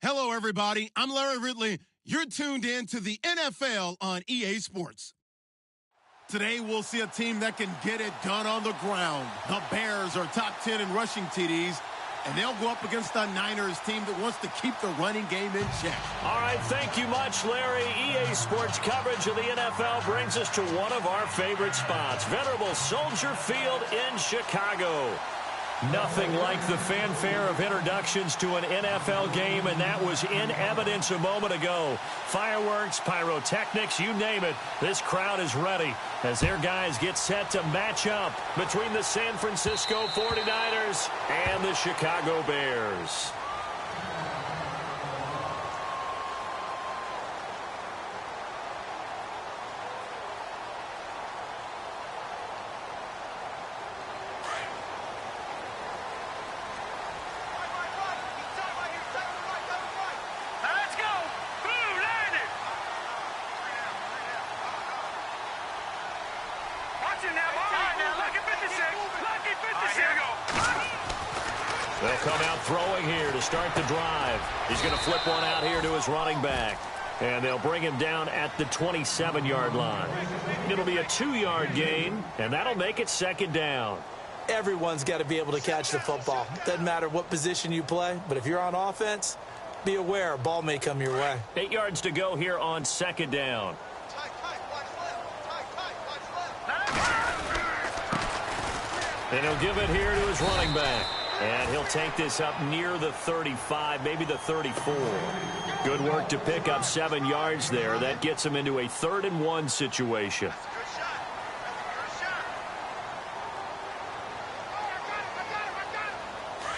Hello, everybody. I'm Larry Ridley. You're tuned in to the NFL on EA Sports. Today, we'll see a team that can get it done on the ground. The Bears are top 10 in rushing TDs, and they'll go up against the Niners team that wants to keep the running game in check. All right, thank you much, Larry. EA Sports coverage of the NFL brings us to one of our favorite spots, venerable Soldier Field in Chicago. Nothing like the fanfare of introductions to an NFL game, and that was in evidence a moment ago. Fireworks, pyrotechnics, you name it. This crowd is ready as their guys get set to match up between the San Francisco 49ers and the Chicago Bears. They'll come out throwing here to start the drive. He's going to flip one out here to his running back. And they'll bring him down at the 27-yard line. It'll be a 2-yard gain, and that'll make it second down. Everyone's got to be able to catch the football. Doesn't matter what position you play, but if you're on offense, be aware a ball may come your way. 8 yards to go here on second down. And he'll give it here to his running back. And he'll take this up near the 35, maybe the 34. Good work to pick up 7 yards there. That gets him into a 3rd-and-1 situation.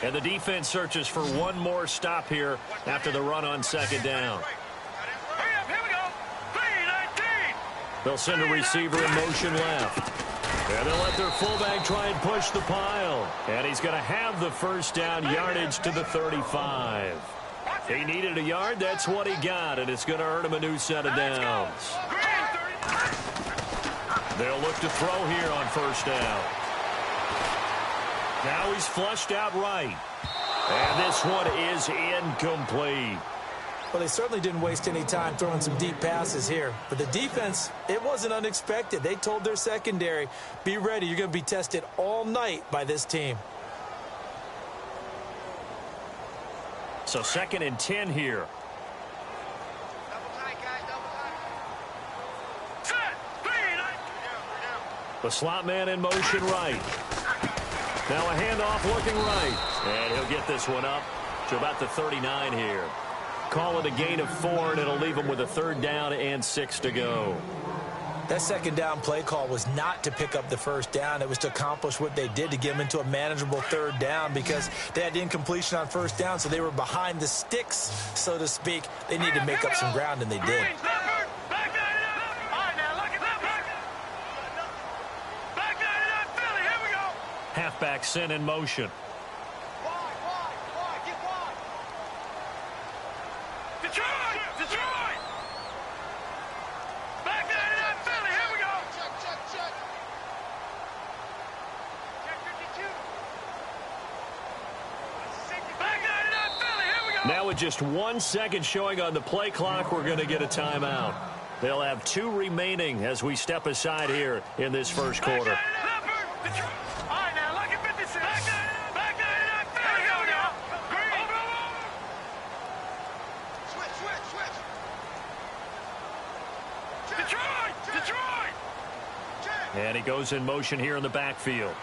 And the defense searches for one more stop here after the run on second down. They'll send a receiver in motion left. And they'll let their fullback try and push the pile. And he's going to have the first down, yardage to the 35. He needed a yard. That's what he got, and it's going to earn him a new set of downs. They'll look to throw here on first down. Now he's flushed out right. And this one is incomplete. Well, they certainly didn't waste any time throwing some deep passes here. But the defense, it wasn't unexpected. They told their secondary, be ready. You're going to be tested all night by this team. So 2nd and 10 here. The slot man in motion right. Now a handoff looking right. And he'll get this one up to about the 39 here. Call it a gain of 4, and it'll leave him with a 3rd down and 6 to go. That second down play call was not to pick up the first down. It was to accomplish what they did to get them into a manageable 3rd down because they had incompletion on first down, so they were behind the sticks, so to speak. They needed to make up some ground, and they did. Halfback sent in motion. Now with just 1 second showing on the play clock, we're going to get a timeout. They'll have 2 remaining as we step aside here in this first quarter. And he goes in motion here in the backfield.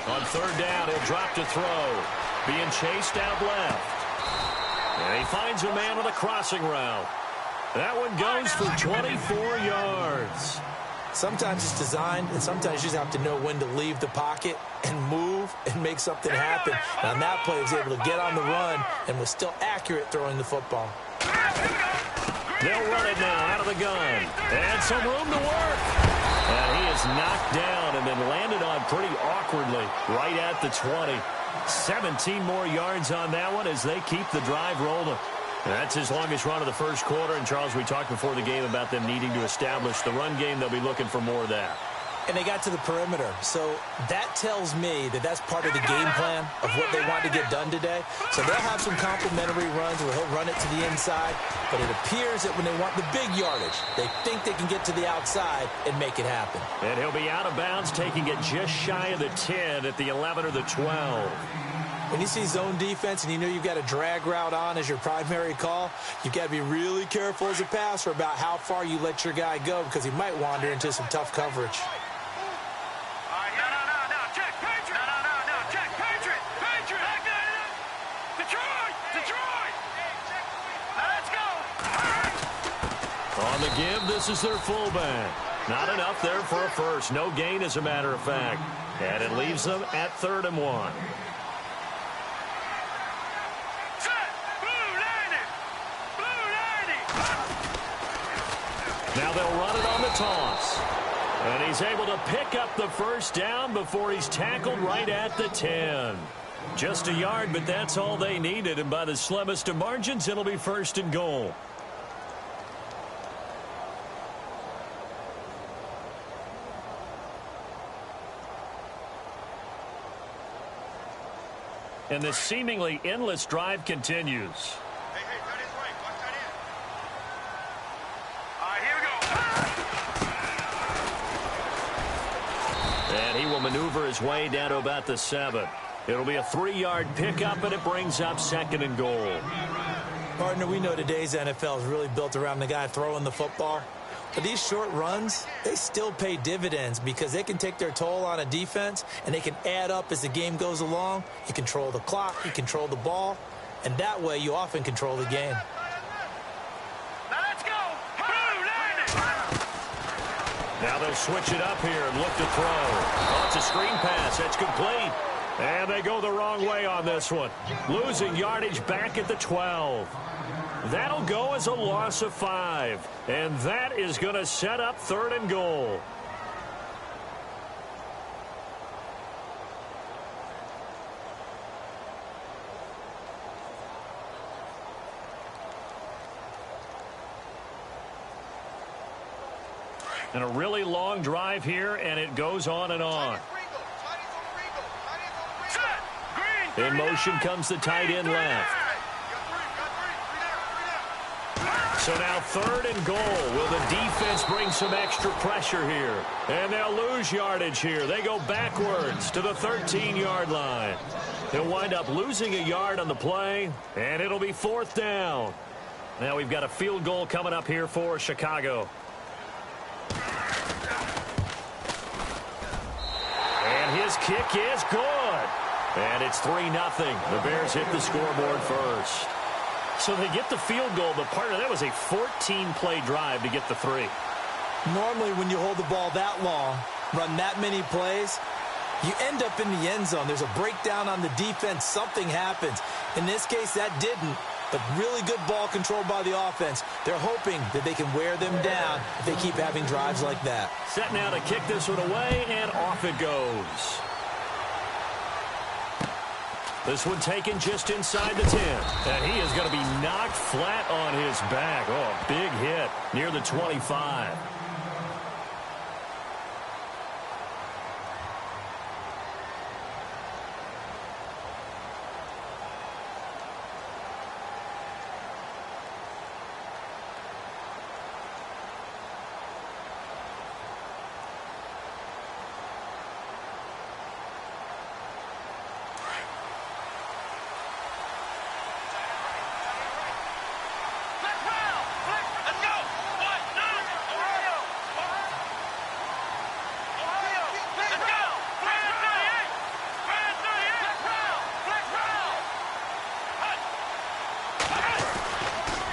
On 3rd down, he'll drop to throw. Being chased out left. And he finds a man on the crossing route. That one goes for 24 yards. Sometimes it's designed, and sometimes you just have to know when to leave the pocket and move and make something happen. And on that play, he was able to get on the run and was still accurate throwing the football. They'll run it now out of the gun. And some room to work. And he is knocked down and then landed on pretty awkwardly right at the 20. 17 more yards on that one as they keep the drive rolling. That's his longest run of the first quarter. And, Charles, we talked before the game about them needing to establish the run game. They'll be looking for more of that. And they got to the perimeter. So that tells me that that's part of the game plan of what they want to get done today. So they'll have some complimentary runs where he'll run it to the inside. But it appears that when they want the big yardage, they think they can get to the outside and make it happen. And he'll be out of bounds, taking it just shy of the 10 at the 11 or the 12. When you see zone defense and you know you've got a drag route on as your primary call, you've got to be really careful as a passer about how far you let your guy go because he might wander into some tough coverage. On the give, this is their fullback. Not enough there for a first. No gain, as a matter of fact. And it leaves them at 3rd and 1. Now they'll run it on the toss. And he's able to pick up the first down before he's tackled right at the 10. Just a yard, but that's all they needed. And by the slimmest of margins, it'll be 1st and goal. And this seemingly endless drive continues. Hey, that is right. Watch that in. All right, here we go. And he will maneuver his way down to about the 7. It'll be a 3-yard pickup, and it brings up 2nd and goal. Partner, we know today's NFL is really built around the guy throwing the football. But these short runs, they still pay dividends because they can take their toll on a defense, and they can add up as the game goes along. You control the clock, you control the ball, and that way you often control the game. Let's go. Now they'll switch it up here and look to throw. Oh, it's a screen pass. That's complete. And they go the wrong way on this one. Losing yardage back at the 12. That'll go as a loss of 5. And that is going to set up 3rd and goal. And a really long drive here, and it goes on and on. In motion comes the tight end left. So now 3rd and goal. Will the defense bring some extra pressure here? And they'll lose yardage here. They go backwards to the 13-yard line. They'll wind up losing a yard on the play, and it'll be 4th down. Now we've got a field goal coming up here for Chicago. And his kick is good. And it's 3-0. The Bears hit the scoreboard first. So they get the field goal, but partner, that was a 14-play drive to get the 3. Normally when you hold the ball that long, run that many plays, you end up in the end zone. There's a breakdown on the defense. Something happens. In this case, that didn't. But really good ball control by the offense. They're hoping that they can wear them down if they keep having drives like that. Set now to kick this one away, and off it goes. This one taken just inside the 10. And he is going to be knocked flat on his back. Oh, a big hit near the 25.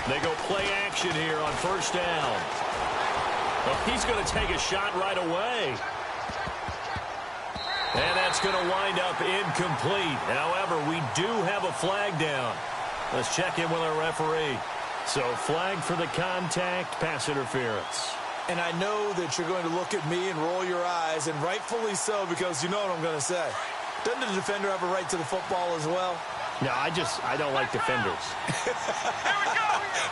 They go play action here on 1st down. Well, he's going to take a shot right away. And that's going to wind up incomplete. However, we do have a flag down. Let's check in with our referee. So flag for the contact, pass interference. And I know that you're going to look at me and roll your eyes, and rightfully so, because you know what I'm going to say. Doesn't the defender have a right to the football as well? No, I don't like defenders.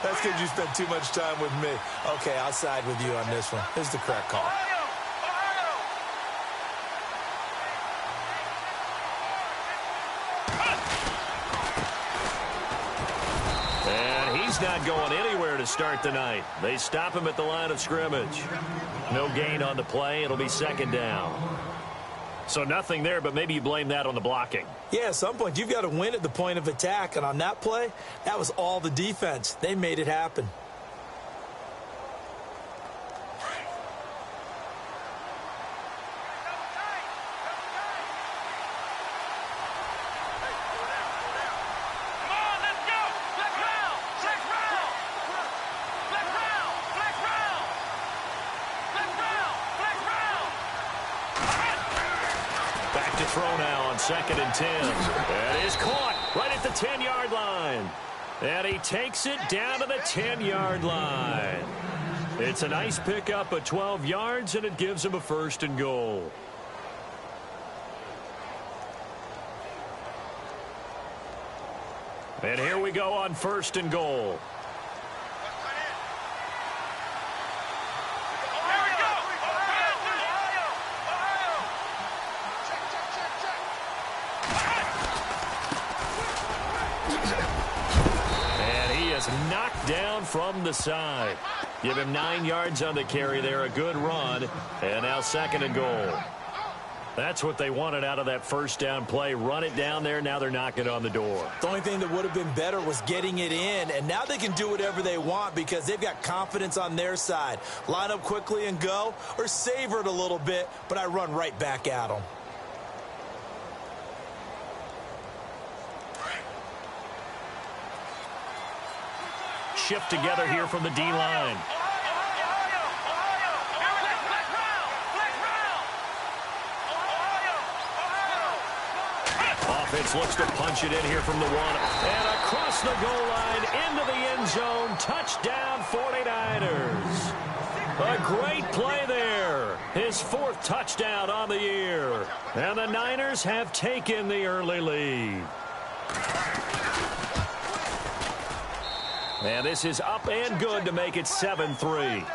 That's because you spent too much time with me. Okay, I'll side with you on this one. This is the correct call. And he's not going anywhere to start the night. They stop him at the line of scrimmage. No gain on the play. It'll be second down. So nothing there, but maybe you blame that on the blocking. Yeah, at some point, you've got to win at the point of attack. And on that play, that was all the defense. They made it happen. Throw now on 2nd and 10. That is caught right at the 10-yard line. And he takes it down to the 10-yard line. It's a nice pickup of 12 yards, and it gives him a 1st and goal. And here we go on 1st and goal. Knocked down from the side. Give him 9 yards on the carry there. A good run. And now 2nd and goal. That's what they wanted out of that 1st down play. Run it down there. Now they're knocking on the door. The only thing that would have been better was getting it in. And now they can do whatever they want because they've got confidence on their side. Line up quickly and go, or savor it a little bit, but I run right back at them. Shift together here from the D-line. Offense looks to punch it in here from the 1. And across the goal line into the end zone. Touchdown 49ers. A great play there. His 4th touchdown on the year. And the Niners have taken the early lead. And this is up and good to make it 7-3.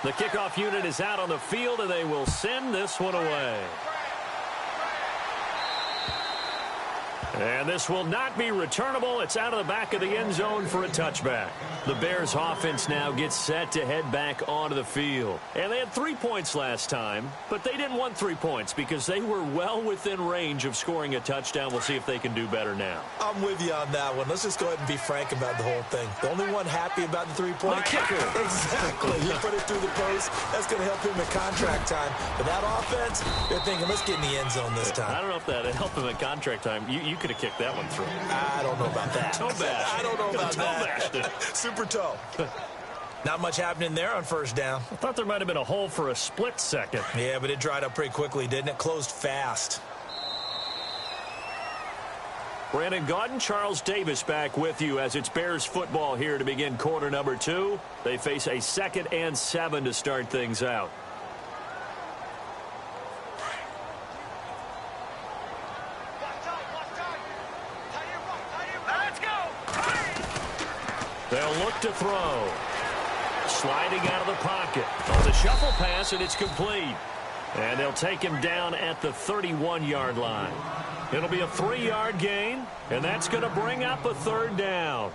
The kickoff unit is out on the field, and they will send this one away. And this will not be returnable. It's out of the back of the end zone for a touchback. The Bears offense now gets set to head back onto the field. And they had 3 points last time, but they didn't want 3 points because they were well within range of scoring a touchdown. We'll see if they can do better now. I'm with you on that one. Let's just go ahead and be frank about the whole thing. The only one happy about the 3-point kicker. Exactly. He put it through the post. That's going to help him at contract time. But that offense, they're thinking, let's get in the end zone this time. I don't know if that helped him at contract time. You could have kicked that one through. I don't know about that. Toe bash. I don't know about that. Super toe. Not much happening there on 1st down. I thought there might have been a hole for a split second. Yeah, but it dried up pretty quickly, didn't it? Closed fast. Brandon Gaudin, Charles Davis back with you as it's Bears football here to begin quarter number 2. They face a 2nd and 7 to start things out. They'll look to throw. Sliding out of the pocket. On the shuffle pass, and it's complete. And they'll take him down at the 31-yard line. It'll be a 3-yard gain, and that's going to bring up a 3rd down.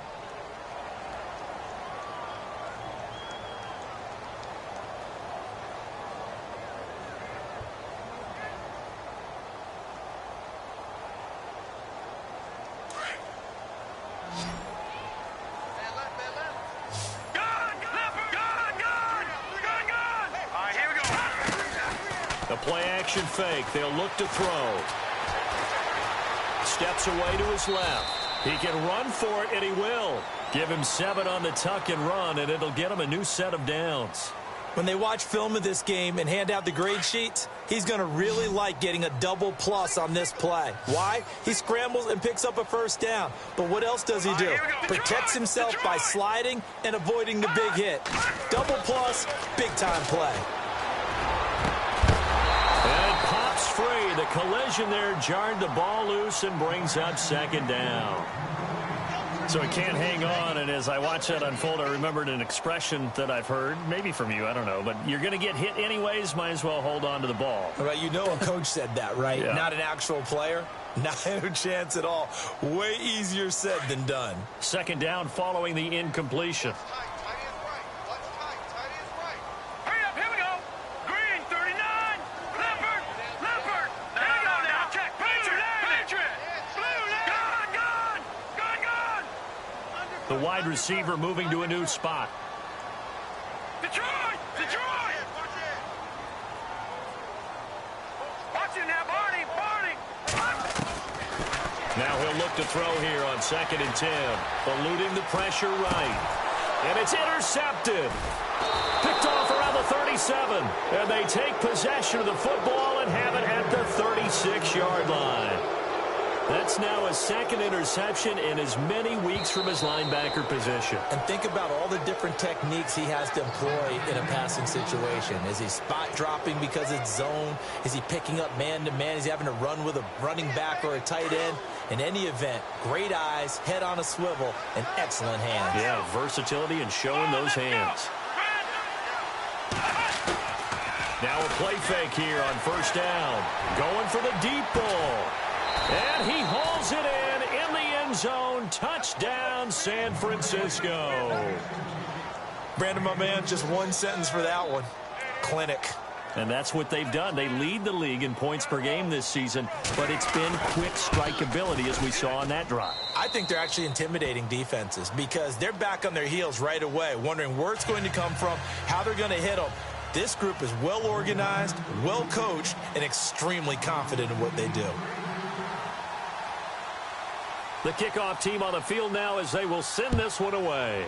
The play-action fake. They'll look to throw. Steps away to his left. He can run for it, and he will. Give him 7 on the tuck and run, and it'll get him a new set of downs. When they watch film of this game and hand out the grade sheets, he's going to really like getting a double plus on this play. Why? He scrambles and picks up a first down. But what else does he do? Protects himself by sliding and avoiding the big hit. Double plus, big-time play. And it pops free. The collision there jarred the ball loose and brings up second down. So he can't hang on, and as I watch that unfold, I remembered an expression that I've heard, maybe from you, I don't know, but you're going to get hit anyways, might as well hold on to the ball. Right, you know a coach said that, right? Yeah. Not an actual player. Not a chance at all. Way easier said than done. Second down following the incompletion. The wide receiver moving to a new spot. Detroit! Watch it now, Barney! Now he'll look to throw here on 2nd and 10. Eluding the pressure right. And it's intercepted. Picked off around the 37. And they take possession of the football and have it at the 36-yard line. That's now a second interception in as many weeks from his linebacker position. And think about all the different techniques he has to employ in a passing situation. Is he spot dropping because it's zone? Is he picking up man-to-man? Is he having to run with a running back or a tight end? In any event, great eyes, head on a swivel, and excellent hands. Yeah, versatility and showing those hands. Now a play fake here on first down. Going for the deep ball. And he hauls it in the end zone. Touchdown, San Francisco. Brandon, my man, just one sentence for that one. Clinic. And that's what they've done. They lead the league in points per game this season, but it's been quick strike ability as we saw on that drive. I think they're actually intimidating defenses because they're back on their heels right away, wondering where it's going to come from, how they're going to hit them. This group is well organized, well coached, and extremely confident in what they do. The kickoff team on the field now as they will send this one away.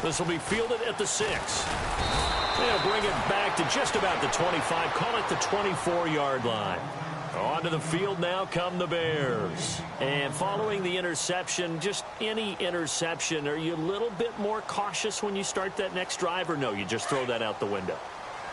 This will be fielded at the 6. They'll bring it back to just about the 25. Call it the 24-yard line. Onto the field now come the Bears. And following the interception, just any interception, are you a little bit more cautious when you start that next drive, or no, you just throw that out the window?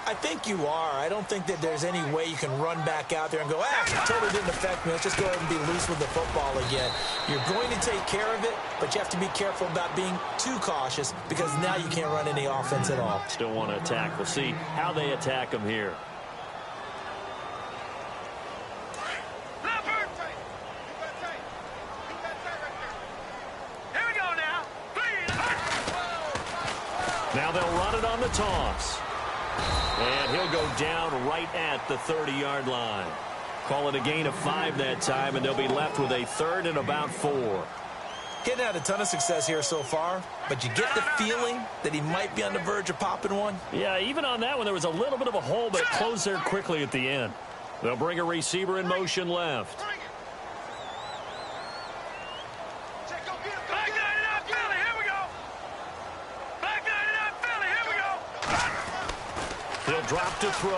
I think you are. I don't think that there's any way you can run back out there and go, totally didn't affect me. Let's just go ahead and be loose with the football again. You're going to take care of it, but you have to be careful about being too cautious because now you can't run any offense at all. Still want to attack. We'll see how they attack them here. Here we go now. Now they'll run it on the toss. And he'll go down right at the 30-yard line. Call it a gain of 5 that time, and they'll be left with a 3rd and about 4. Getting had a ton of success here so far, but you get the feeling that he might be on the verge of popping one. Yeah, even on that one, there was a little bit of a hole, but it closed there quickly at the end. They'll bring a receiver in motion left. He'll drop to throw.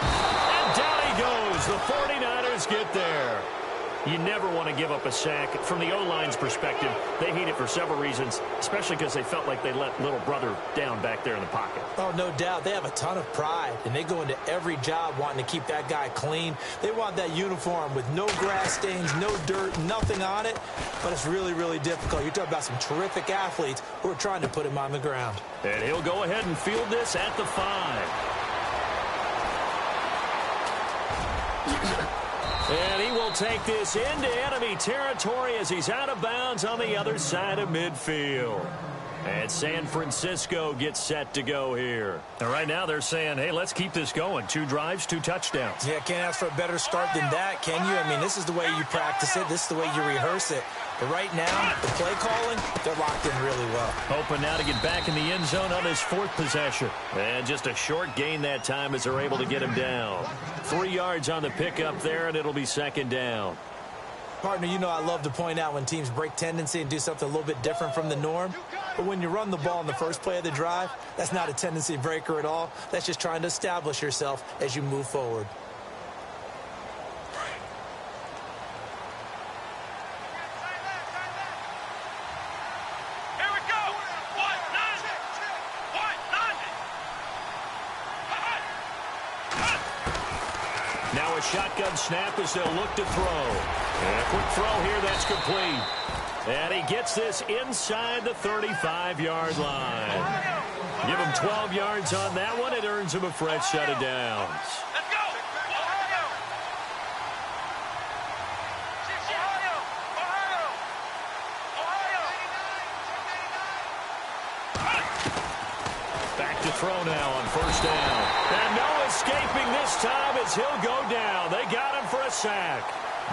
And down he goes. The 49ers get there. You never want to give up a sack. From the O-line's perspective, they hate it for several reasons, especially because they felt like they let little brother down back there in the pocket. Oh, no doubt. They have a ton of pride, and they go into every job wanting to keep that guy clean. They want that uniform with no grass stains, no dirt, nothing on it, but it's really, really difficult. You're talking about some terrific athletes who are trying to put him on the ground. And he'll go ahead and field this at the 5. And he will take this into enemy territory as he's out of bounds on the other side of midfield. And San Francisco gets set to go here. And right now they're saying, hey, let's keep this going. 2 drives, 2 touchdowns. Yeah, can't ask for a better start than that, can you? I mean, this is the way you practice it. This is the way you rehearse it. But right now, the play calling, they're locked in really well. Hoping now to get back in the end zone on his 4th possession. And just a short gain that time as they're able to get him down. 3 yards on the pickup there, and it'll be 2nd down. Partner, you know I love to point out when teams break tendency and do something a little bit different from the norm. But when you run the ball in the first play of the drive, that's not a tendency breaker at all. That's just trying to establish yourself as you move forward. Now a shotgun snap as they'll look to throw. And a quick throw here, that's complete. And he gets this inside the 35-yard line. Give him 12 yards on that one. It earns him a fresh set of downs. Let's go! Ohio! Ohio! Back to throw now on first down. And no escaping this time as he'll go down. They got him for a sack.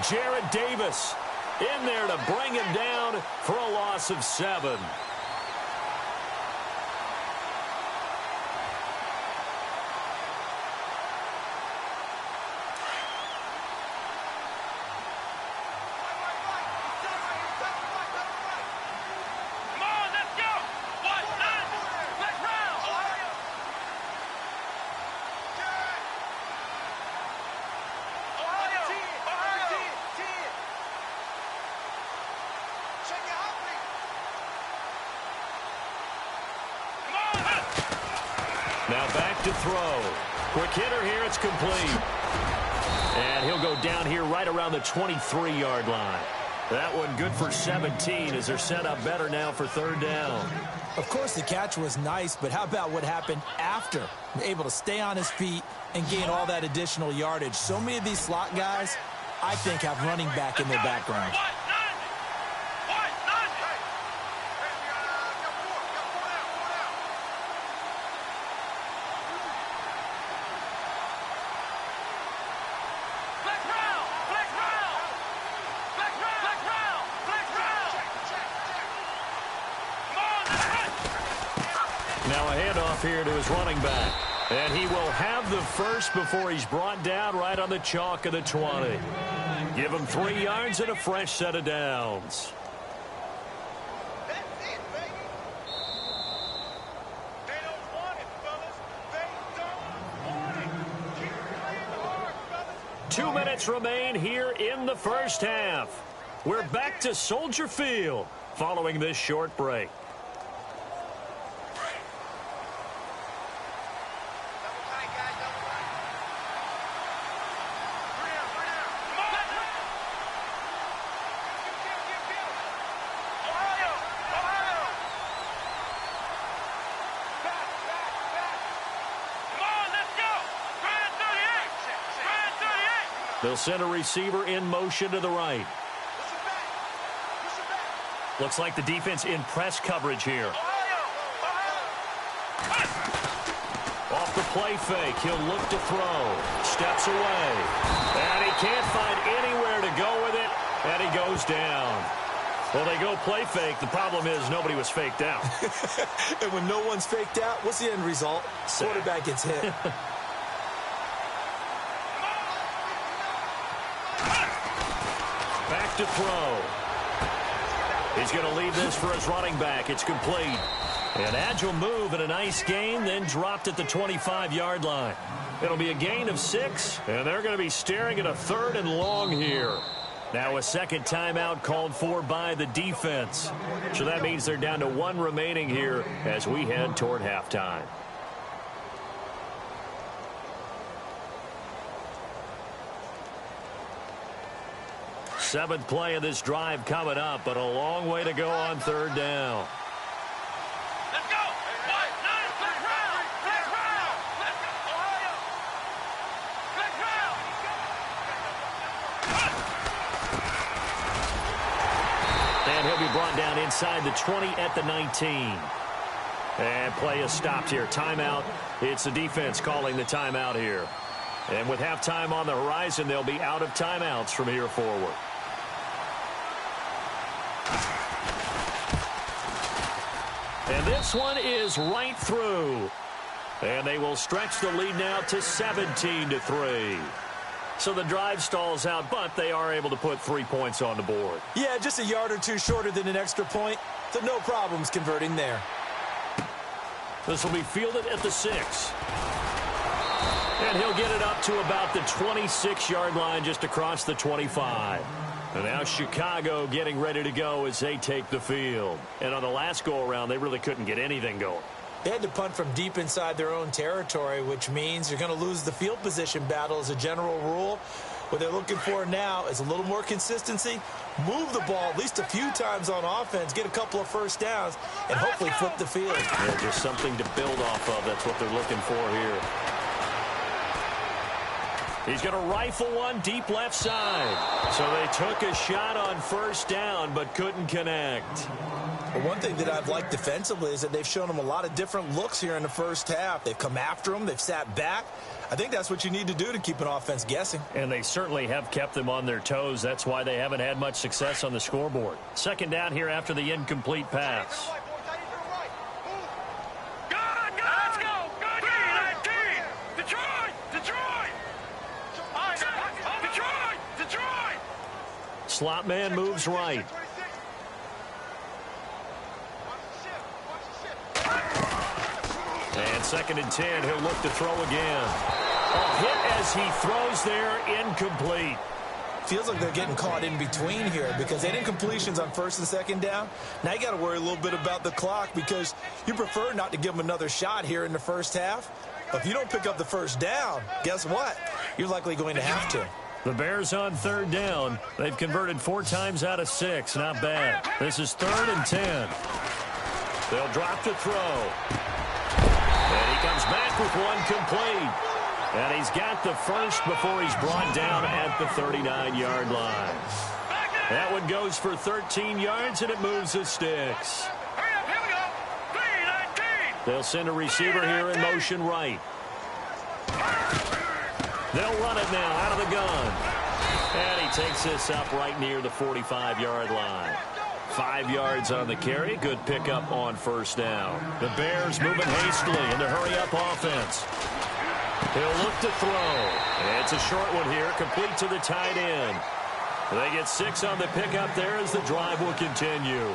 Jared Davis in there to bring him down for a loss of 7. Now back to throw. Quick hitter here, it's complete. And he'll go down here right around the 23-yard line. That one good for 17 as they're set up better now for third down. Of course, the catch was nice, but how about what happened after? Able to stay on his feet and gain all that additional yardage. So many of these slot guys, I think, have running back in their background. Now a handoff here to his running back. And he will have the first before he's brought down right on the chalk of the 20. Give him 3 yards and a fresh set of downs. That's it, baby. They don't want it, fellas. They don't want it. Keep playing hard, fellas. 2 minutes remain here in the first half. We're back to Soldier Field following this short break. They'll send a receiver in motion to the right. Looks like the defense in press coverage here. Off the play fake, he'll look to throw. Steps away. And he can't find anywhere to go with it, and he goes down. Well, they go play fake. The problem is nobody was faked out. And when no one's faked out, what's the end result? Quarterback gets hit. Back to throw. He's going to leave this for his running back. It's complete. An agile move and a nice gain, then dropped at the 25-yard line. It'll be a gain of 6, and they're going to be staring at a 3rd and long here. Now a second timeout called for by the defense. So that means they're down to 1 remaining here as we head toward halftime. Seventh play of this drive coming up, but a long way to go on third down. Let's go! Let's round! Let's round! Let's go! Ohio! Let's round! And he'll be brought down inside the 20 at the 19. And play is stopped here. Timeout. It's the defense calling the timeout here. And with halftime on the horizon, they'll be out of timeouts from here forward. And this one is right through. And they will stretch the lead now to 17-3. So the drive stalls out, but they are able to put 3 points on the board. Yeah, just a yard or two shorter than an extra point, so no problems converting there. This will be fielded at the 6. And he'll get it up to about the 26-yard line just across the 25. And now Chicago getting ready to go as they take the field. And on the last go-around, they really couldn't get anything going. They had to punt from deep inside their own territory, which means you're going to lose the field position battle as a general rule. What they're looking for now is a little more consistency, move the ball at least a few times on offense, get a couple of first downs, and hopefully flip the field. Yeah, just something to build off of. That's what they're looking for here. He's going to rifle one deep left side. So they took a shot on first down but couldn't connect. But one thing that I've liked defensively is that they've shown them a lot of different looks here in the first half. They've come after them. They've sat back. I think that's what you need to do to keep an offense guessing. And they certainly have kept them on their toes. That's why they haven't had much success on the scoreboard. Second down here after the incomplete pass. Slot man moves right. And 2nd and 10, he'll look to throw again. A hit as he throws there, incomplete. Feels like they're getting caught in between here because they had incompletions on 1st and 2nd down. Now you got to worry a little bit about the clock because you prefer not to give them another shot here in the first half. But if you don't pick up the first down, guess what? You're likely going to have to. The Bears on 3rd down. They've converted 4 times out of 6. Not bad. This is 3rd and 10. They'll drop to throw. And he comes back with one complete. And he's got the first before he's brought down at the 39-yard line. That one goes for 13 yards, and it moves the sticks. They'll send a receiver here in motion right. They'll run it now out of the gun. And he takes this up right near the 45-yard line. 5 yards on the carry. Good pickup on first down. The Bears moving hastily in the hurry-up offense. He'll look to throw. It's a short one here, complete to the tight end. They get 6 on the pickup there as the drive will continue.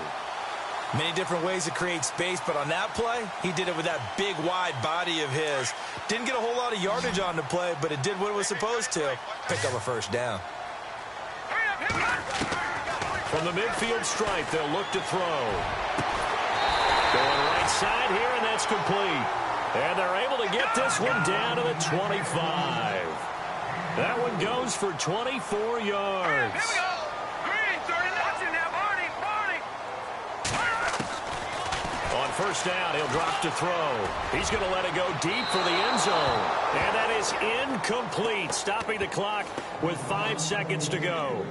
Many different ways to create space, but on that play, he did it with that big, wide body of his. Didn't get a whole lot of yardage on the play, but it did what it was supposed to. Pick up a first down. From the midfield stripe, they'll look to throw. Going right side here, and that's complete. And they're able to get this one down to the 25. That one goes for 24 yards. On first down, he'll drop to throw. He's going to let it go deep for the end zone. And that is incomplete, stopping the clock with 5 seconds to go.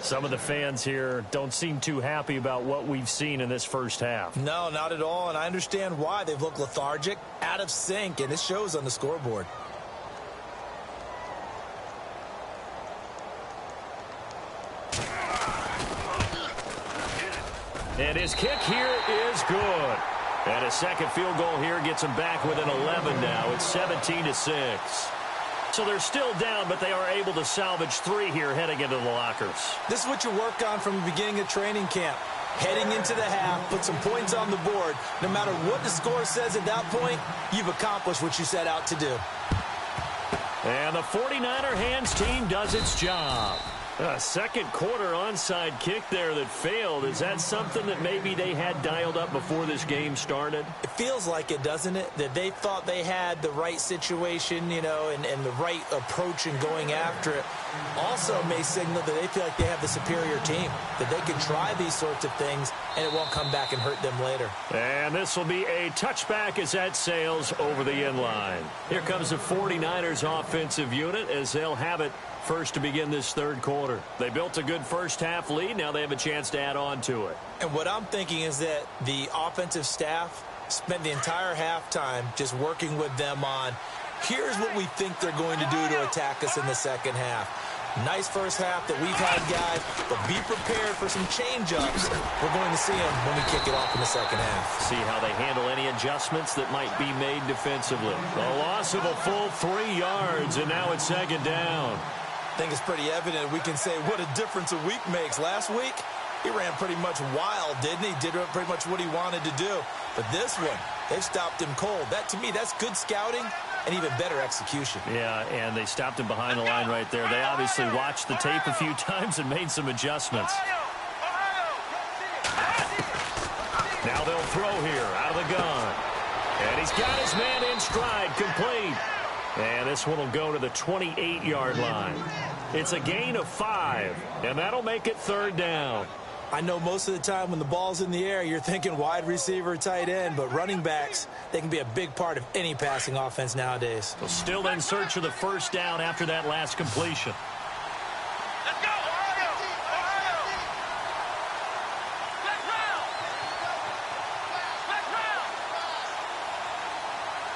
Some of the fans here don't seem too happy about what we've seen in this first half. No, not at all, and I understand why. They've looked lethargic, out of sync, and it shows on the scoreboard. And his kick here is good. And a second field goal here gets him back within 11 now. It's 17-6. So they're still down, but they are able to salvage 3 here heading into the lockers. This is what you work on from the beginning of training camp. Heading into the half, put some points on the board. No matter what the score says at that point, you've accomplished what you set out to do. And the 49er hands team does its job. A second quarter onside kick there that failed. Is that something that maybe they had dialed up before this game started? It feels like it, doesn't it? That they thought they had the right situation, you know, and the right approach in going after it. Also may signal that they feel like they have the superior team, that they can try these sorts of things and it won't come back and hurt them later. And this will be a touchback as that sails over the end line. Here comes the 49ers offensive unit as they'll have it first to begin this third quarter. They built a good first half lead. Now they have a chance to add on to it. And what I'm thinking is that the offensive staff spent the entire halftime just working with them on, here's what we think they're going to do to attack us in the second half. Nice first half that we've had, guys, but be prepared for some change-ups. We're going to see them when we kick it off in the second half. See how they handle any adjustments that might be made defensively. The loss of a full 3 yards, and now it's second down. I think it's pretty evident. We can say what a difference a week makes. Last week, he ran pretty much wild, didn't he? Did pretty much what he wanted to do. But this one, they've stopped him cold. That, to me, that's good scouting and even better execution. Yeah, and they stopped him behind the line right there. They obviously watched the tape a few times and made some adjustments. Now they'll throw here out of the gun. And he's got his man in stride, complete. And this one will go to the 28-yard line. It's a gain of 5, and that'll make it 3rd down. I know most of the time when the ball's in the air, you're thinking wide receiver, tight end, but running backs, they can be a big part of any passing offense nowadays. So still in search of the 1st down after that last completion. Let's go, Ohio! Ohio! Let's round! Let's round!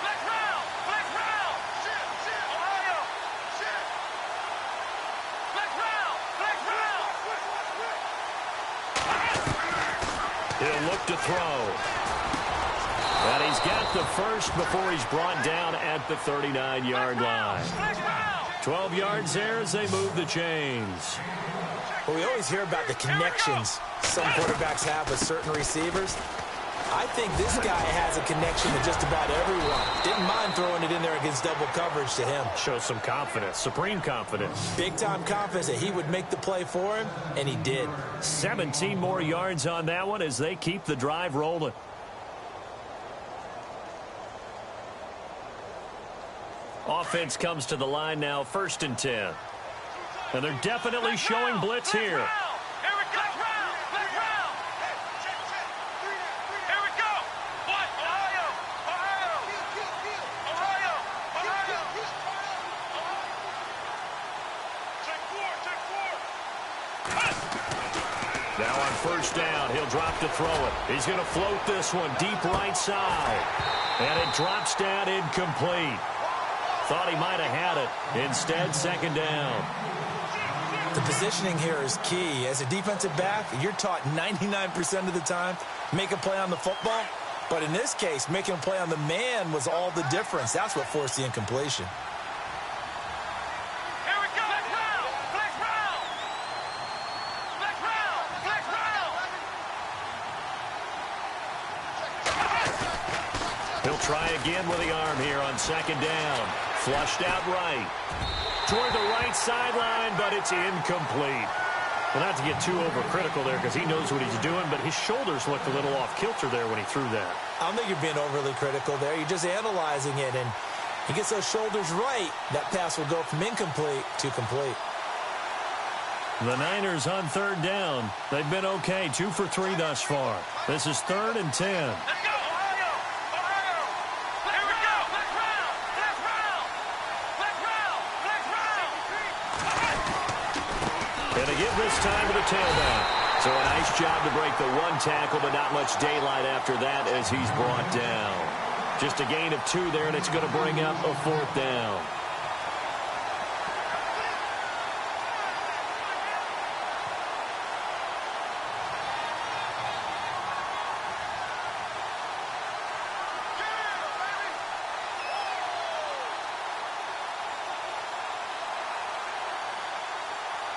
Let's round! Let's round! Shit! Ohio! Shit! Let's round! Let's round! He'll look to throw. And he's got the first before he's brought down at the 39-yard line. 12 yards there as they move the chains. Well, we always hear about the connections some quarterbacks have with certain receivers. I think this guy has a connection with just about everyone. Didn't mind throwing it in there against double coverage to him. Shows some confidence, supreme confidence. Big-time confidence that he would make the play for him, and he did. 17 more yards on that one as they keep the drive rolling. Offense comes to the line now, 1st and 10. And they're definitely showing blitz here. Now on 1st down, he'll drop to throw it. He's going to float this one deep right side. And it drops down incomplete. Thought he might have had it. Instead, 2nd down. The positioning here is key. As a defensive back, you're taught 99% of the time, make a play on the football. But in this case, making a play on the man was all the difference. That's what forced the incompletion. He'll try again with the arm here on 2nd down. Flushed out right. Toward the right sideline, but it's incomplete. Well, not to get too overcritical there because he knows what he's doing, but his shoulders looked a little off kilter there when he threw that. I don't think you're being overly critical there. You're just analyzing it, and he gets those shoulders right. That pass will go from incomplete to complete. The Niners on 3rd down. They've been okay, 2 for 3 thus far. This is 3rd and 10. And to give this time to the tailback. So a nice job to break the 1 tackle, but not much daylight after that as he's brought down. Just a gain of 2 there, and it's going to bring up a 4th down.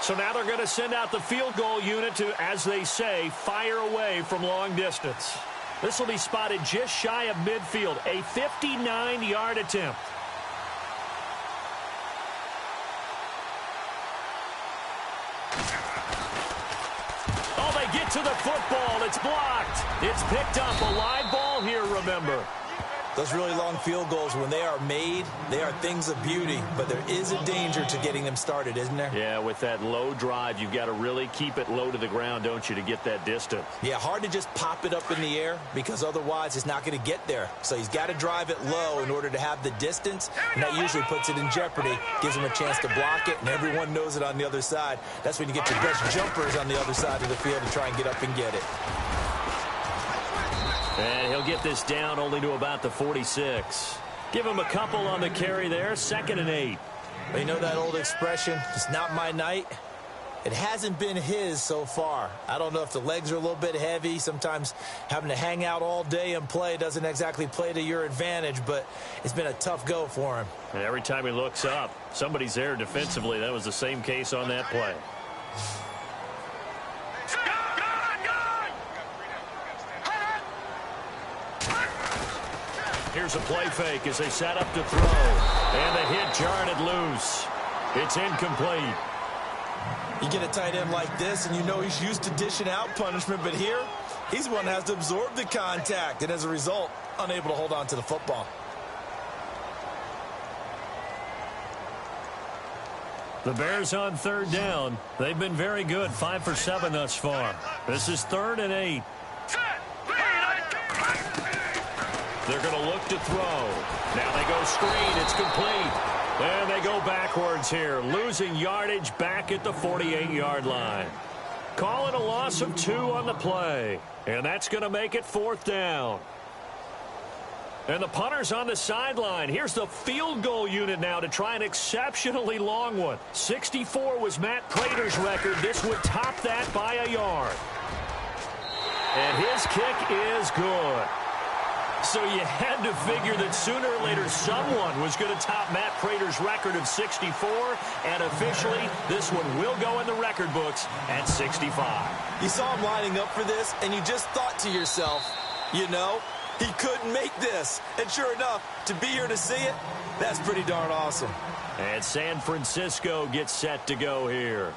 So now they're going to send out the field goal unit to, as they say, fire away from long distance. This will be spotted just shy of midfield, a 59-yard attempt. Oh, they get to the football. It's blocked. It's picked up. A live ball here, remember. those really long field goals, when they are made, they are things of beauty, but there is a danger to getting them started, isn't there? Yeah, with that low drive, you've got to really keep it low to the ground, don't you, to get that distance. Yeah, hard to just pop it up in the air because otherwise it's not going to get there. So he's got to drive it low in order to have the distance, and that usually puts it in jeopardy, gives him a chance to block it, and everyone knows it on the other side. That's when you get your best jumpers on the other side of the field to try and get up and get it. And he'll get this down only to about the 46. Give him a couple on the carry there, 2nd and 8. But you know that old expression, it's not my night? It hasn't been his so far. I don't know if the legs are a little bit heavy. Sometimes having to hang out all day and play doesn't exactly play to your advantage, but it's been a tough go for him. And every time he looks up, somebody's there defensively. That was the same case on that play. Here's a play fake as they set up to throw. And the hit jarred it loose. It's incomplete. You get a tight end like this, and you know he's used to dishing out punishment, but here, he's the one that has to absorb the contact, and as a result, unable to hold on to the football. The Bears on third down. They've been very good, 5 for 7 thus far. This is 3rd and 8. They're going to look to throw. Now they go screen. It's complete. And they go backwards here, losing yardage back at the 48-yard line. Call it a loss of 2 on the play. And that's going to make it 4th down. And the punter's on the sideline. Here's the field goal unit now to try an exceptionally long one. 64 was Matt Prater's record. This would top that by a yard. And his kick is good. So you had to figure that sooner or later someone was going to top Matt Prater's record of 64, and officially this one will go in the record books at 65. You saw him lining up for this, and you just thought to yourself, you know, he couldn't make this. And sure enough, to be here to see it, that's pretty darn awesome. And San Francisco gets set to go here.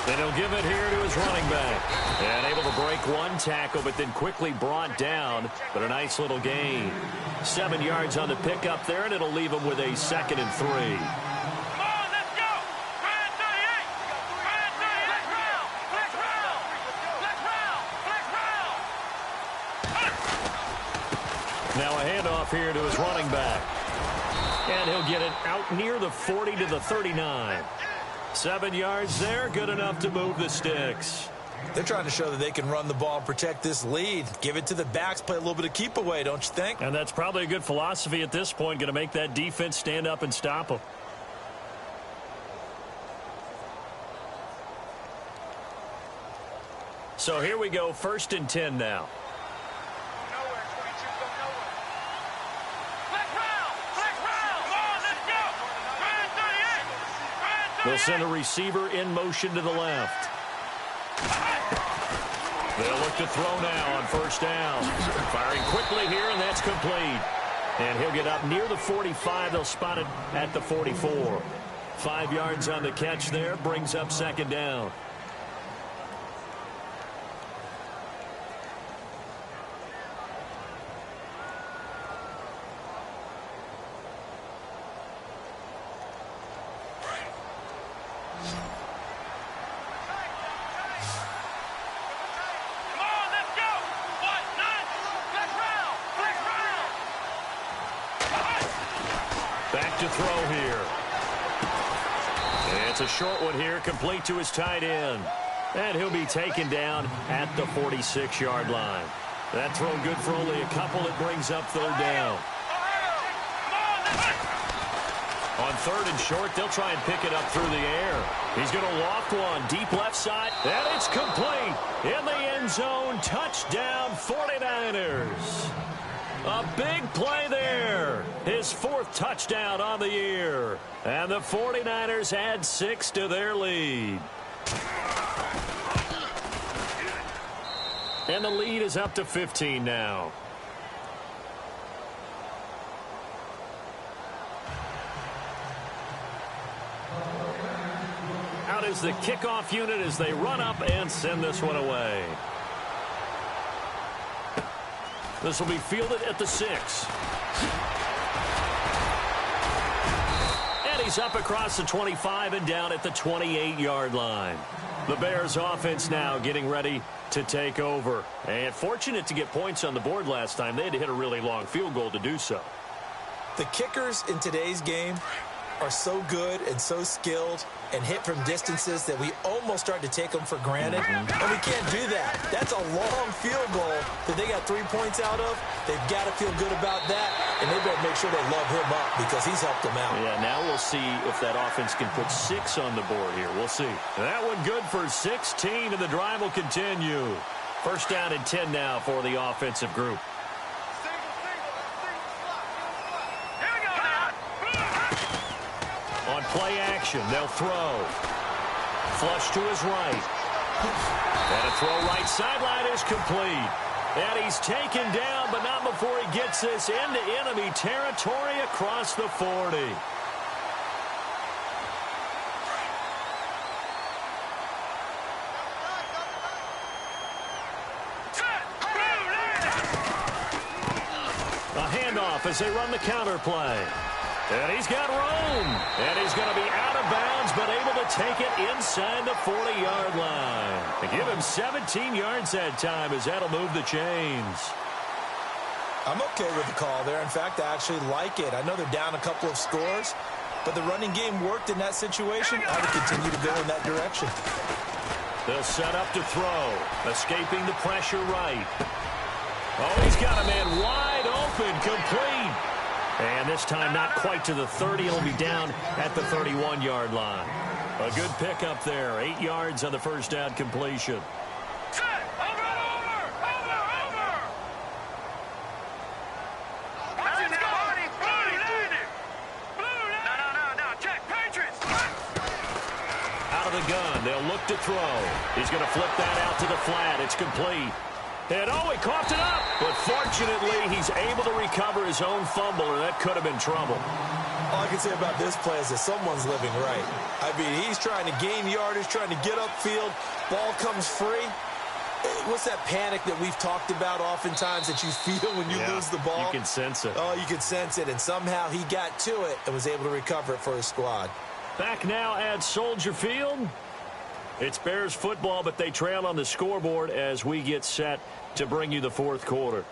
And he'll give it here to his running back. And able to break one tackle, but then quickly brought down. But a nice little gain. 7 yards on the pickup there, and it'll leave him with a 2nd and 3. Now a handoff here to his running back. And he'll get it out near the 40 to the 39. 7 yards there, good enough to move the sticks. They're trying to show that they can run the ball and protect this lead. Give it to the backs, play a little bit of keep away, don't you think? And that's probably a good philosophy at this point, going to make that defense stand up and stop them. So here we go, 1st and 10 now. They'll send a receiver in motion to the left. They'll look to throw now on 1st down. Firing quickly here, and that's complete. And he'll get up near the 45. They'll spot it at the 44. 5 yards on the catch there, brings up 2nd down. Back to throw here. It's a short one here, complete to his tight end. And he'll be taken down at the 46-yard line. That throw good for only a couple. It brings up 3rd down. On 3rd and short, they'll try and pick it up through the air. He's going to loft one deep left side, and it's complete. In the end zone, touchdown 49ers. A big play there. His 4th touchdown on the year. And the 49ers add 6 to their lead. And the lead is up to 15 now. Out is the kickoff unit as they run up and send this one away. This will be fielded at the 6. And he's up across the 25 and down at the 28-yard line. The Bears offense now getting ready to take over. And fortunate to get points on the board last time. They had to hit a really long field goal to do so. The kickers in today's game are so good and so skilled and hit from distances that we almost start to take them for granted. And we can't do that. That's a long field goal that they got 3 points out of. They've got to feel good about that, and they better make sure they love him up because he's helped them out. Yeah, now we'll see if that offense can put 6 on the board here. We'll see. That one good for 16, and the drive will continue. First down and 10 now for the offensive group. On play action, they'll throw. Flush to his right. And a throw right sideline is complete. And he's taken down, but not before he gets this into enemy territory across the 40. A handoff as they run the counter play. And he's got room. And he's going to be out of bounds, but able to take it inside the 40-yard line. They give him 17 yards that time as that'll move the chains. I'm okay with the call there. In fact, I actually like it. I know they're down a couple of scores, but the running game worked in that situation. I would continue to go in that direction. They'll set up to throw. Escaping the pressure right. Oh, he's got a man wide open, complete. And this time not quite to the 30. He'll be down at the 31-yard line. A good pickup there. 8 yards on the first down completion. Out of the gun. They'll look to throw. He's going to flip that out to the flat. It's complete. And he coughed it up. But fortunately, he's able to recover his own fumble, or that could have been trouble. All I can say about this play is that someone's living right. I mean, he's trying to gain yardage, trying to get upfield. Ball comes free. What's that panic that we've talked about oftentimes that you feel when you lose the ball? You can sense it. Oh, you can sense it. And somehow he got to it and was able to recover it for his squad. Back now at Soldier Field. It's Bears football, but they trail on the scoreboard as we get set to bring you the fourth quarter.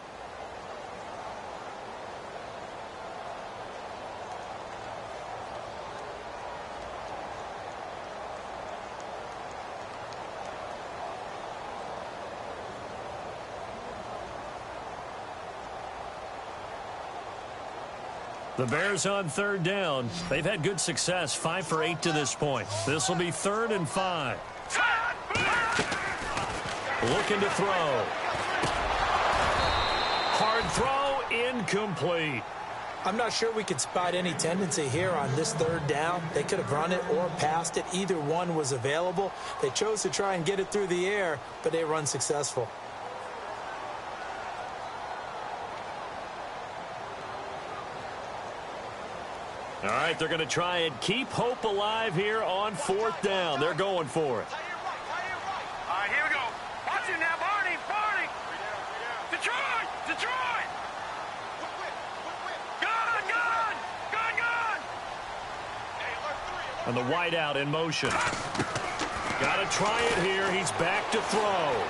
The Bears on third down. They've had good success, 5 for 8 to this point. This will be 3rd and 5. Looking to throw. Hard throw, incomplete. I'm not sure we could spot any tendency here on this third down. They could have run it or passed it. Either one was available. They chose to try and get it through the air, but they were unsuccessful. All right, they're going to try and keep hope alive here on 4th down. They're going for it. All right, here we go. Watch it now, Barney. Detroit. Gun. And the wideout in motion. Got to try it here. He's back to throw.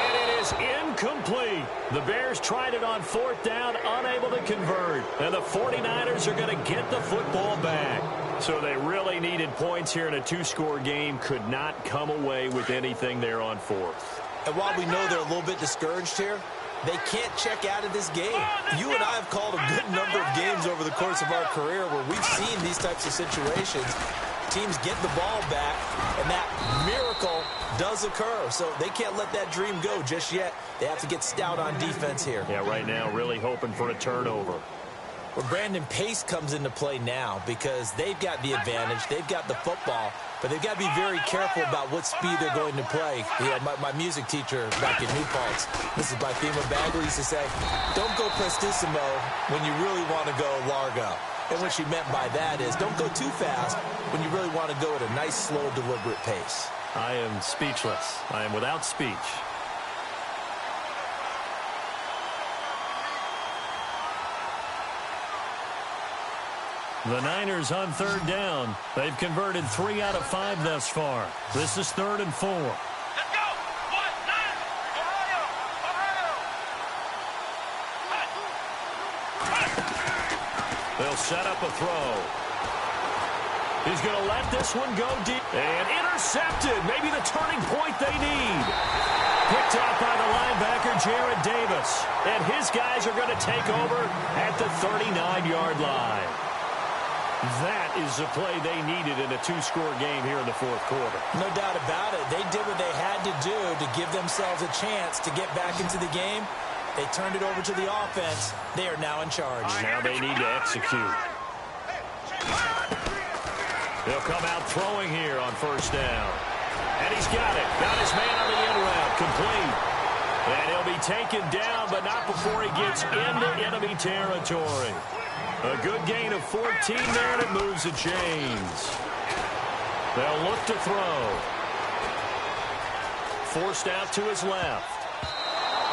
And it is incomplete. The Bears tried it on 4th down, unable to convert. And the 49ers are going to get the football back. So they really needed points here in a 2-score game. Could not come away with anything there on 4th. And while we know they're a little bit discouraged here, they can't check out of this game. You and I have called a good number of games over the course of our career where we've seen these types of situations. Teams get the ball back, and that miracle does occur. So they can't let that dream go just yet. They have to get stout on defense here. Yeah, right now really hoping for a turnover. Well, Brandon, pace comes into play now because they've got the advantage. They've got the football, but they've got to be very careful about what speed they're going to play. Yeah, my music teacher back in New Paltz, this is by FEMA Bagley, used to say, don't go prestissimo when you really want to go largo. And what she meant by that is don't go too fast when you really want to go at a nice, slow, deliberate pace. I am speechless. I am without speech. The Niners on third down. They've converted 3 out of 5 thus far. This is 3rd and 4. Let's go! What? Nine! Ohio! Ohio! They'll set up a throw. He's going to let this one go deep. And intercepted. Maybe the turning point they need. Picked up by the linebacker, Jared Davis. And his guys are going to take over at the 39-yard line. That is the play they needed in a 2-score game here in the 4th quarter. No doubt about it. They did what they had to do to give themselves a chance to get back into the game. They turned it over to the offense. They are now in charge. Now they need to execute. They'll come out throwing here on 1st down. And he's got it. Got his man on the in route. Complete. And he'll be taken down, but not before he gets into enemy territory. A good gain of 14 there, and it moves the chains. They'll look to throw. Forced out to his left.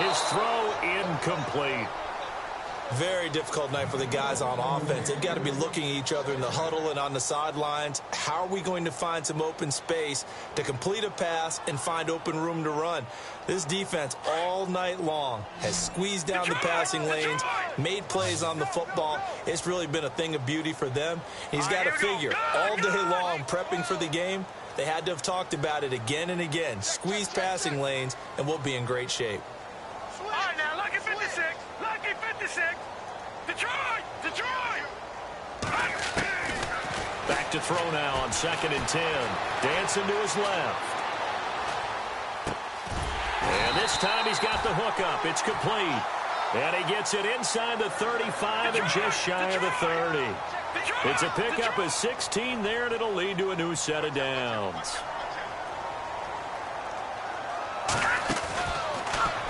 His throw incomplete. Very difficult night for the guys on offense. They've got to be looking at each other in the huddle and on the sidelines. How are we going to find some open space to complete a pass and find open room to run? This defense all night long has squeezed down the passing lanes, made plays on the football. It's really been a thing of beauty for them. He's got to figure all day long prepping for the game. They had to have talked about it again and again. Squeeze passing lanes, and we'll be in great shape. All right, now, lucky 56. Lucky 56. Detroit! Detroit! Back to throw now on 2nd and 10. Dancing to his left. And this time he's got the hook up. It's complete. And he gets it inside the 35 and just shy of the 30. It's a pickup of 16 there, and it'll lead to a new set of downs.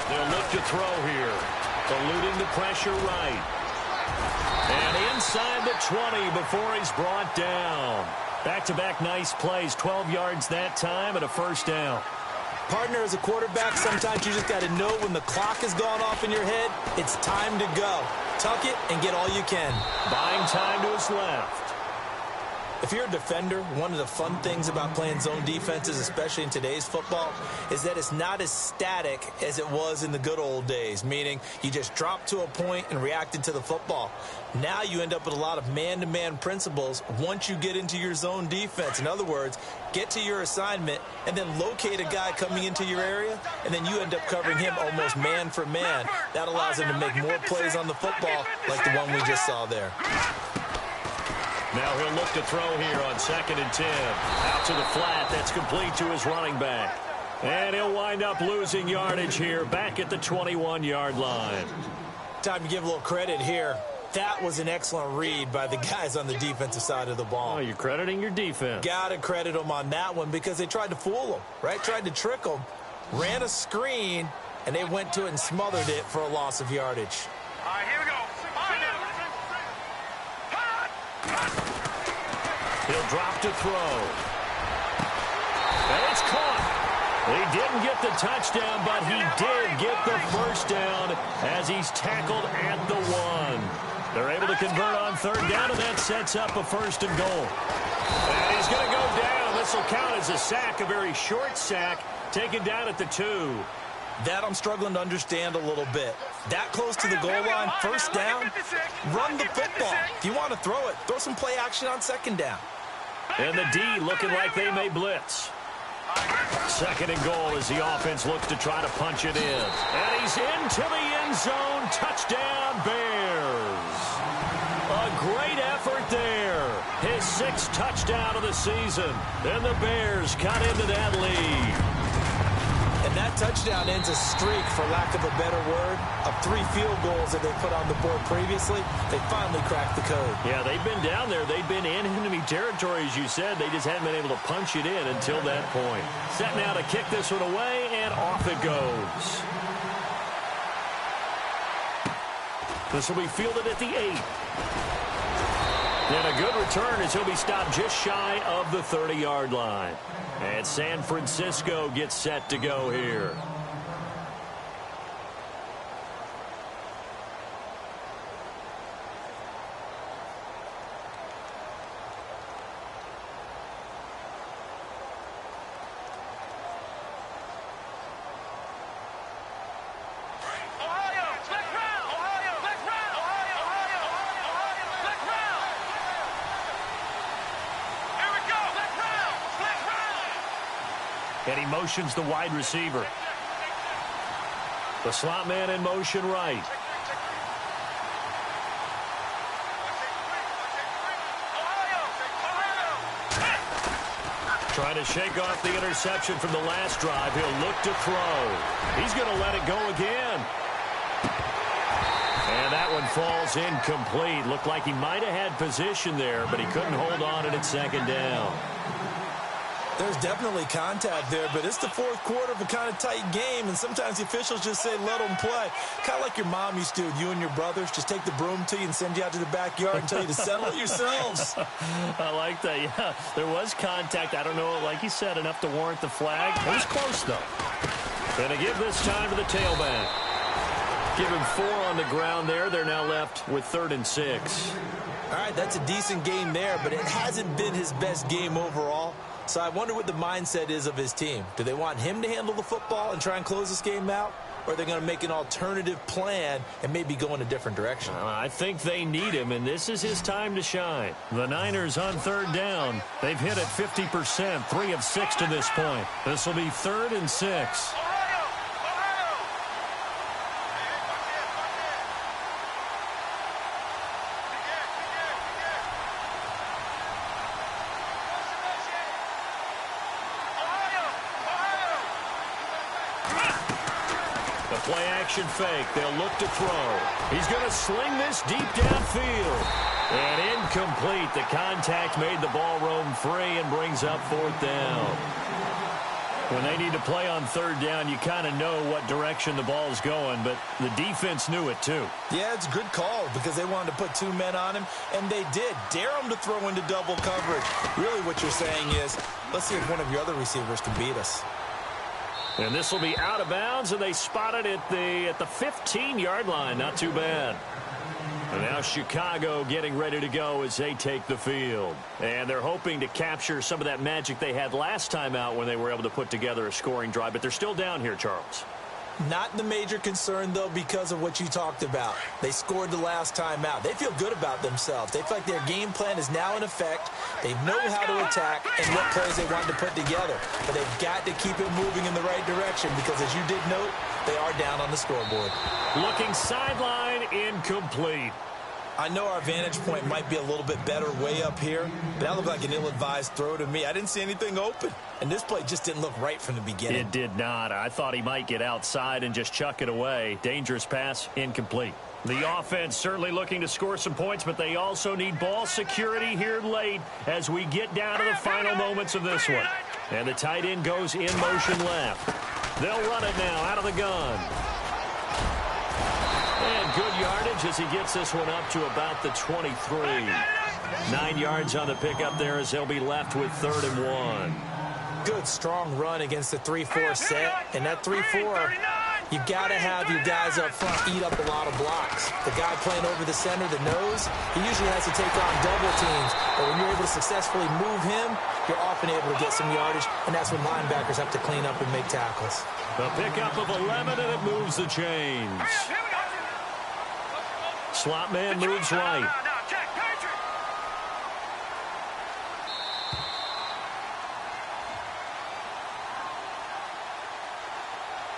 They'll look to throw here. Eluding the pressure right. And inside the 20 before he's brought down. Back-to-back nice plays. 12 yards that time and a 1st down. Partner, as a quarterback, sometimes you just got to know when the clock has gone off in your head, it's time to go. Tuck it and get all you can. Buying time to his left. If you're a defender, one of the fun things about playing zone defenses, especially in today's football, is that it's not as static as it was in the good old days, meaning you just dropped to a point and reacted to the football. Now you end up with a lot of man-to-man principles once you get into your zone defense. In other words, get to your assignment and then locate a guy coming into your area, and then you end up covering him almost man for man. That allows him to make more plays on the football like the one we just saw there. Now he'll look to throw here on 2nd and 10. Out to the flat. That's complete to his running back. And he'll wind up losing yardage here back at the 21-yard line. Time to give a little credit here. That was an excellent read by the guys on the defensive side of the ball. Oh, you're crediting your defense. Got to credit them on that one because they tried to fool them, right? Tried to trick them. Ran a screen, and they went to it and smothered it for a loss of yardage. All right, here we go. All right, now. He'll drop to throw. And it's caught. He didn't get the touchdown, but he did get the 1st down as he's tackled at the 1. They're able to convert on 3rd down, and that sets up a 1st and goal. And he's going to go down. This will count as a sack, a very short sack, taken down at the 2. That I'm struggling to understand a little bit. That close to the goal line, 1st down, run the football. If you want to throw it, throw some play action on 2nd down. And the D looking like they may blitz. 2nd and goal as the offense looks to try to punch it in. And he's into the end zone. Touchdown, Bears. A great effort there. His 6th touchdown of the season. And the Bears cut into that lead. And that touchdown ends a streak, for lack of a better word, of 3 field goals that they put on the board previously. They finally cracked the code. Yeah, they've been down there. They've been in enemy territory, as you said. They just hadn't been able to punch it in until that point. Set now to kick this one away, and off it goes. This will be fielded at the 8. And a good return as he'll be stopped just shy of the 30-yard line. And San Francisco gets set to go here. And he motions the wide receiver. The slot man in motion right. Trying to shake off the interception from the last drive. He'll look to throw. He's going to let it go again. And that one falls incomplete. Looked like he might have had position there, but he couldn't hold on at second down. There's definitely contact there, but it's the fourth quarter of a kind of tight game, and sometimes the officials just say, let them play. Kind of like your mom used to with you and your brothers. Just take the broom to you and send you out to the backyard and tell you to settle it yourselves. I like that, yeah. There was contact. I don't know, like you said, enough to warrant the flag. It was close, though. Going to give this time to the tailback. Give him 4 on the ground there. They're now left with 3rd and 6. All right, that's a decent game there, but it hasn't been his best game overall. So I wonder what the mindset is of his team. Do they want him to handle the football and try and close this game out? Or are they going to make an alternative plan and maybe go in a different direction? I think they need him, and this is his time to shine. The Niners on 3rd down. They've hit it 50%, 3 of 6 to this point. This will be 3rd and 6. Play action fake. They'll look to throw. He's going to sling this deep downfield. And incomplete. The contact made the ball roam free and brings up 4th down. When they need to play on 3rd down, you kind of know what direction the ball is going, but the defense knew it too. Yeah, it's a good call because they wanted to put 2 men on him, and they did. Dare him to throw into double coverage. Really what you're saying is, let's see if one of your other receivers can beat us. And this will be out of bounds, and they spot it at the 15-yard line. Not too bad. And now Chicago getting ready to go as they take the field. And they're hoping to capture some of that magic they had last time out when they were able to put together a scoring drive. But they're still down here, Charles. Not the major concern, though, because of what you talked about. They scored the last time out. They feel good about themselves. They feel like their game plan is now in effect. They know how to attack and what plays they want to put together. But they've got to keep it moving in the right direction because, as you did note, they are down on the scoreboard. Looking sideline, incomplete. I know our vantage point might be a little bit better way up here, but that looked like an ill-advised throw to me. I didn't see anything open, and this play just didn't look right from the beginning. It did not. I thought he might get outside and just chuck it away. Dangerous pass, incomplete. The offense certainly looking to score some points, but they also need ball security here late as we get down to the final moments of this one. And the tight end goes in motion left. They'll run it now out of the gun. And good yardage as he gets this one up to about the 23. 9 yards on the pickup there as they'll be left with 3rd and 1. Good, strong run against the 3-4 set. And that 3-4, you got to have your guys up front eat up a lot of blocks. The guy playing over the center, the nose, he usually has to take on double teams. But when you're able to successfully move him, you're often able to get some yardage, and that's when linebackers have to clean up and make tackles. The pickup of 11, and it moves the chains. Slot man moves right.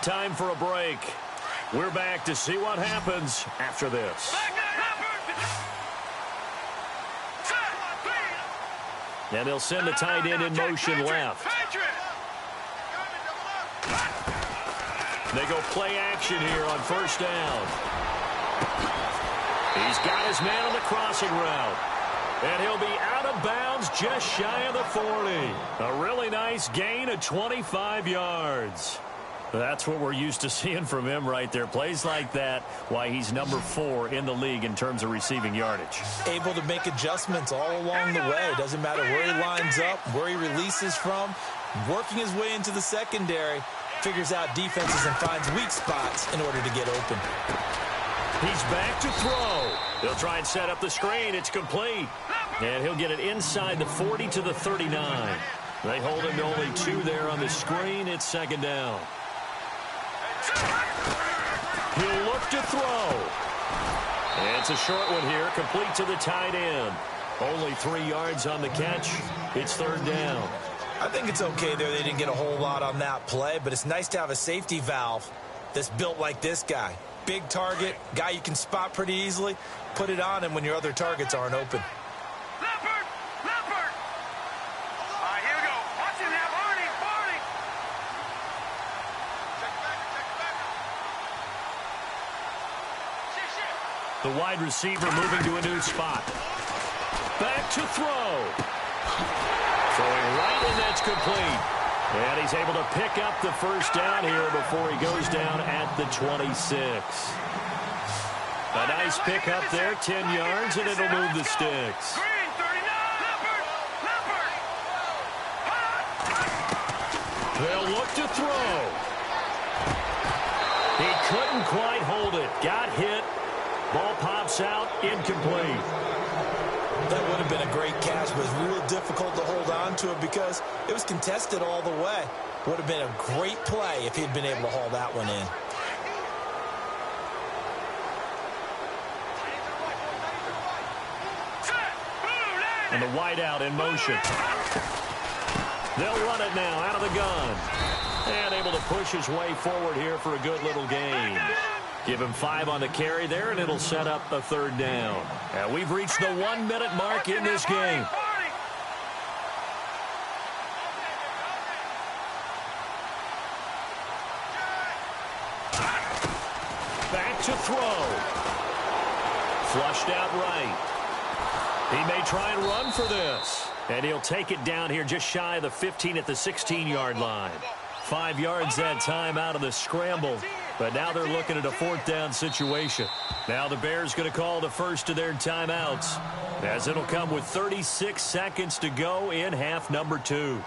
Time for a break. We're back to see what happens after this. And they'll send the tight end in motion left. They go play action here on 1st down. He's got his man on the crossing route. And he'll be out of bounds just shy of the 40. A really nice gain of 25 yards. That's what we're used to seeing from him right there. Plays like that, why he's number 4 in the league in terms of receiving yardage. Able to make adjustments all along the way. Doesn't matter where he lines up, where he releases from. Working his way into the secondary. Figures out defenses and finds weak spots in order to get open. He's back to throw. He'll try and set up the screen. It's complete. And he'll get it inside the 40 to the 39. They hold him to only 2 there on the screen. It's 2nd down. He'll look to throw. And it's a short one here, complete to the tight end. Only 3 yards on the catch. It's 3rd down. I think it's okay there. They didn't get a whole lot on that play, but it's nice to have a safety valve that's built like this guy. Big target, guy you can spot pretty easily. Put it on him when your other targets aren't open. Leopard! Leopard! All right, here we go. Watch him now. Barney! Barney! Shit, shit. The wide receiver moving to a new spot. Back to throw. Throwing right, and that's complete. And he's able to pick up the first down here before he goes down at the 26. A nice pick up there, 10 yards, and it'll move the sticks. Green, 39. Leopard! Leopard! They'll look to throw. He couldn't quite hold it. Got hit. Ball pops out, incomplete. That would have been a great catch, but it was real difficult to hold on to it because it was contested all the way. Would have been a great play if he'd been able to haul that one in. And the wideout in motion. They'll run it now out of the gun. And able to push his way forward here for a good little gain. Give him 5 on the carry there, and it'll set up a third down. And we've reached the 1-minute mark in this game. Back to throw. Flushed out right. He may try and run for this. And he'll take it down here just shy of the 15 at the 16-yard line. 5 yards that time out of the scramble. But now they're looking at a 4th down situation. Now the Bears going to call the first of their timeouts, as it'll come with 36 seconds to go in half number 2.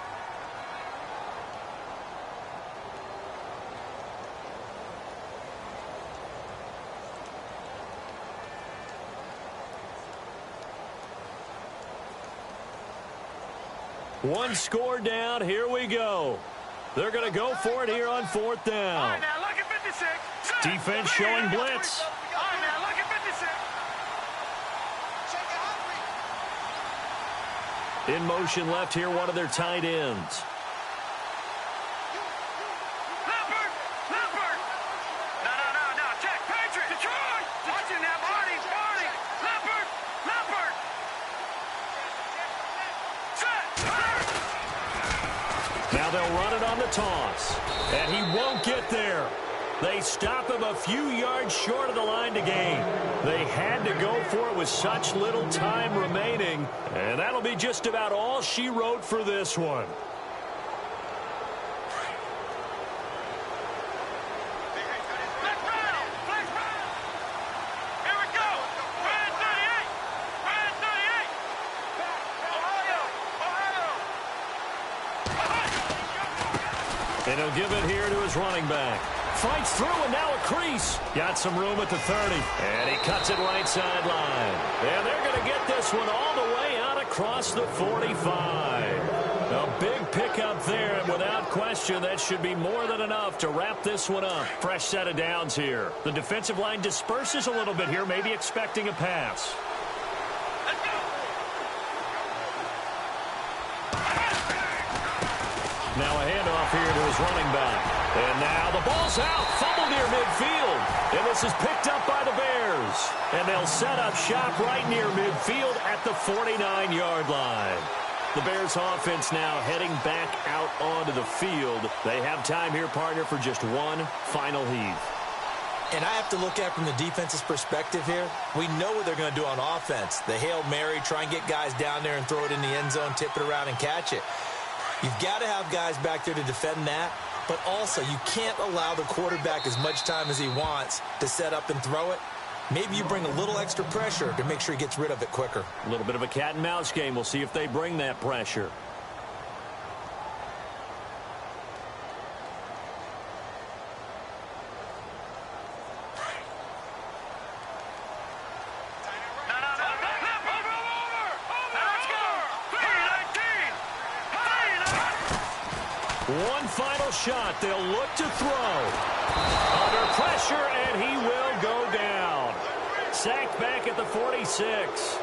One score down. Here we go. They're going to go for it here on 4th down. All right, now look at 56. Defense showing blitz. All right, now look at 56. In motion left here, one of their tight ends. Leopard! Leopard! No. Check. Patriot! Detroit! Watch him now. Barney! Barney! Leopard! Leopard! Now they'll run it on the toss. And he won't get there. They stop him a few yards short of the line to gain. They had to go for it with such little time remaining. And that'll be just about all she wrote for this one. Flex round! Flex round! Here we go! Red 38! Red 38! Ohio! And he'll give it here to his running back. Fights through, and now a crease. Got some room at the 30. And he cuts it right sideline. And they're going to get this one all the way out across the 45. A big pickup there, and without question, that should be more than enough to wrap this one up. Fresh set of downs here. The defensive line disperses a little bit here, maybe expecting a pass. Let's go! Now a handoff here to his running back. And now the ball's out. Fumble near midfield. And this is picked up by the Bears. And they'll set up shop right near midfield at the 49-yard line. The Bears offense now heading back out onto the field. They have time here, partner, for just one final heave. And I have to look at it from the defense's perspective here. We know what they're going to do on offense. The Hail Mary, try and get guys down there and throw it in the end zone, tip it around and catch it. You've got to have guys back there to defend that. But also, you can't allow the quarterback as much time as he wants to set up and throw it. Maybe you bring a little extra pressure to make sure he gets rid of it quicker. A little bit of a cat and mouse game. We'll see if they bring that pressure. One final shot. They'll look to throw. Under pressure, and he will go down. Sacked back at the 46.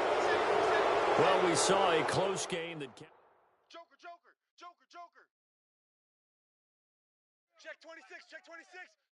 Well, we saw a close game that... Joker! Check 26. Check 26.